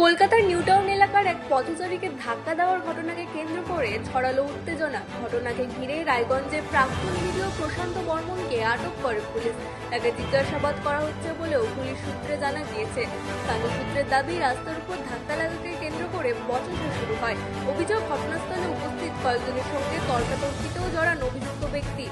কলকাতার নিউটাউন এলাকার এক পথচারীকে ধাক্কা দেওয়ার ঘটনাকে কেন্দ্র করে ছড়ালো উত্তেজনা। ঘটনাকে ঘিরে রায়গঞ্জের প্রাক্তন ভিডিও প্রশান্ত বর্মনকে আটক করে পুলিশ। তাকে জিজ্ঞাসাবাদ করা হচ্ছে বলেও পুলিশ সূত্রে জানা গিয়েছে। স্থানীয় সূত্রের দাবি, রাস্তার উপর ধাক্কা লাগাকে কেন্দ্র করে বচসা শুরু হয়। অভিযোগ, ঘটনাস্থলে উপস্থিত কয়েকজনের সঙ্গে তর্কাতর্কিতেও জড়ান অভিযুক্ত ব্যক্তি।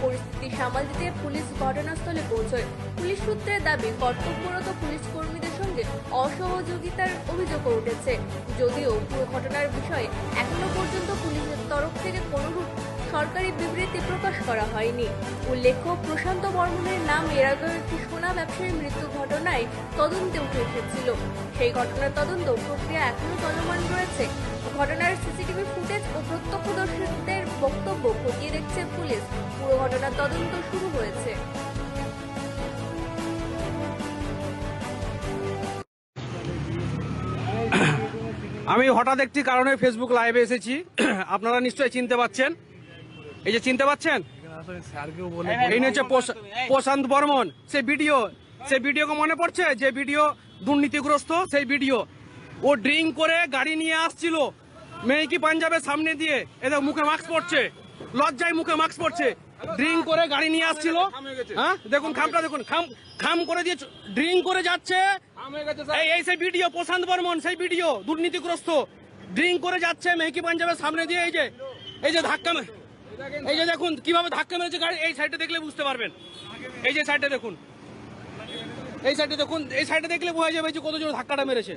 পরিস্থিতি সামাল দিতে পুলিশ ঘটনাস্থলে পৌঁছয়। পুলিশ সূত্রের দাবি, কর্তব্যরত পুলিশ কর্মীদের সঙ্গে অসহযোগিতার অভিযোগও উঠেছে। যদিও পুরো ঘটনার বিষয়ে এখনো পর্যন্ত পুলিশের তরফ থেকে কোনরূপ সরকারি বিবৃতি প্রকাশ করা হয়নি। উল্লেখ্য, প্রশান্ত বর্মনের নাম এর আগে একটি সোনা ব্যবসায়ীর মৃত্যু ঘটনায় তদন্তে উঠে এসেছিল। সেই ঘটনার তদন্ত প্রক্রিয়া এখনো চলমান রয়েছে। ঘটনার সিসিটিভি ফুটেজ ও প্রত্যক্ষদর্শীদের বক্তব্য খতিয়ে দেখছে পুলিশ। পুরো ঘটনার তদন্ত শুরু হয়েছে। আমি হঠাৎ একটি কারণে ফেসবুক লাইভে এসেছি। আপনারা নিশ্চয়ই চিনতে পাচ্ছেন, এই যে চিনতে পাচ্ছেন, এই হচ্ছে প্রশান্ত বর্মন। সেই ভিডিওকে মনে পড়ছে, যে ভিডিও দুর্নীতিগ্রস্ত, সেই ভিডিও। ও ড্রিঙ্ক করে গাড়ি নিয়ে আসছিল মেহকি পাঞ্জাবের সামনে দিয়ে। এদের মুখে মাস্ক পড়ছে, লজ্জায় মুখে মাস্ক পড়ছে। ড্রিঙ্ক করে গাড়ি নিয়ে আসছিল। হ্যাঁ, দেখুন খামটা দেখুন, খাম করে দিয়ে ড্রিঙ্ক করে যাচ্ছে। এই সেই ভিডিও, প্রশান্ত বর্মন সেই ভিডিও, দুর্নীতিগ্রস্ত ড্রিঙ্ক করে যাচ্ছে মেহকি পাঞ্জাবের সামনে দিয়ে। এই যে ধাক্কা, এই যে দেখুন কিভাবে ধাক্কা মেরেছে গাড়ি। এই সাইডে দেখলে বুঝতে পারবেন। এই যে সাইডে দেখুন, এই সাইডে দেখুন, এই সাইডে দেখলে বোঝা যাবে যে কত জোর ধাক্কাটা মেরেছে।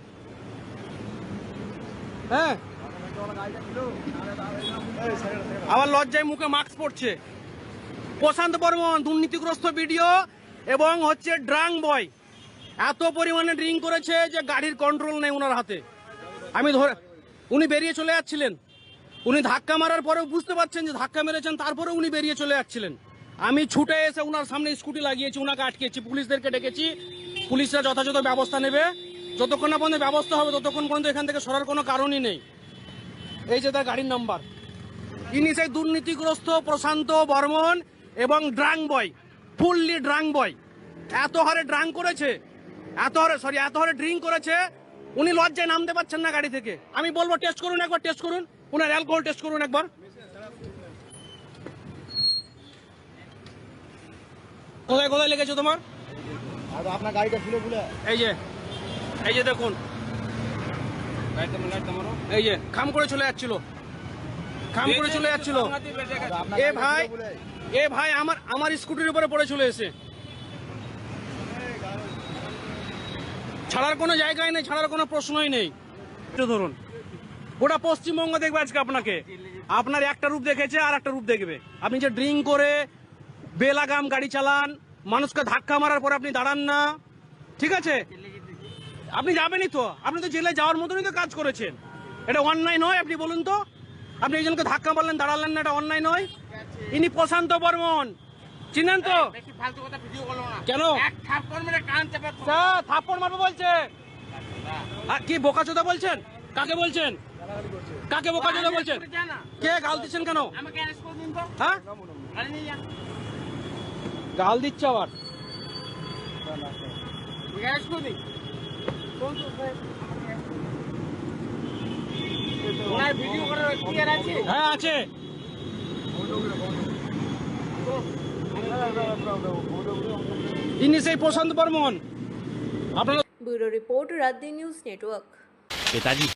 হ্যাঁ, আবার লজ্জায় মুখে মাস্ক পড়ছে। প্রশান্ত বর্মন দুর্নীতিগ্রস্ত ভিডিও এবং হচ্ছে ড্রাং বয়। এত পরিমাণে ড্রিঙ্ক করেছে যে গাড়ির কন্ট্রোল নেই ওনার হাতে। উনি বেরিয়ে চলে যাচ্ছিলেন। উনি ধাক্কা মারার পরেও বুঝতে পারছেন যে ধাক্কা মেরেছেন, তারপরে উনি বেরিয়ে চলে যাচ্ছিলেন। আমি ছুটে এসে ওনার সামনে স্কুটি লাগিয়েছি, ওনাকে আটকেছি, পুলিশদেরকে ডেকেছি। পুলিশরা যথাযথ ব্যবস্থা নেবে। যতক্ষণ না পর্যন্ত ব্যবস্থা হবে ততক্ষণ পর্যন্ত এখান থেকে সরার কোনো কারণই নেই। এই যে তার গাড়ির নাম্বার। ইনি সেই দুর্নীতিগ্রস্ত প্রশান্ত বর্মন এবং ড্রাং বয়, ফুললি ড্রাং বয়। এত হারে ড্রাং করেছে, এত হারে ড্রিঙ্ক করেছে, উনি লজ্জায় নামতে পারছেন না গাড়ি থেকে। আমি বলবো টেস্ট করুন, একবার টেস্ট করুন, উনার অ্যালকোহল টেস্ট করুন একবার। কোথায় কোথায় লেগেছে তোমার? আপনার গাড়িটা খুলে খুলে এই যে দেখুন, এই যে খাম করে চলে যাচ্ছিল, এ ভাই আমার স্কুটির উপরে পড়ে চলে এসে। ছাড়ার কোনো জায়গায় নেই, ছাড়ার কোনো প্রশ্নই নেই। ধরুন, গোটা পশ্চিমবঙ্গ দেখবে আজকে আপনাকে। আপনার একটা রূপ দেখেছে, আর একটা রূপ দেখবে। আপনি যে ড্রিঙ্ক করে বেলাগাম গাড়ি চালান, মানুষকে ধাক্কা মারার পরে আপনি দাঁড়ান না, ঠিক আছে? আপনি যাবেনই তো, আপনি তো জেলে যাওয়ার মতনই তো কাজ করেছেন। এটা অন্যায় নয়? আপনি বলুন তো, আপনি একজনকে ধাক্কা মারলেন, দাঁড়ালেন না, এটা অন্যায় নয়? ইনি প্রশান্ত বর্মন, চিনেন তো? কেন থাপ্পড় মারবো বলছে? কি বোকাচোদা বলছেন? কাকে বলছেন? কাকে বোকাচোদা বলছেন? কে গাল দিচ্ছেন কেন? হ্যাঁ, গাল দিচ্ছে আবার। হ্যাঁ আছে। ইনি সেই প্রশান্ত বর্মন। আপনারা ব্যুরো রিপোর্ট, রাত নিউজ নেটওয়ার্ক।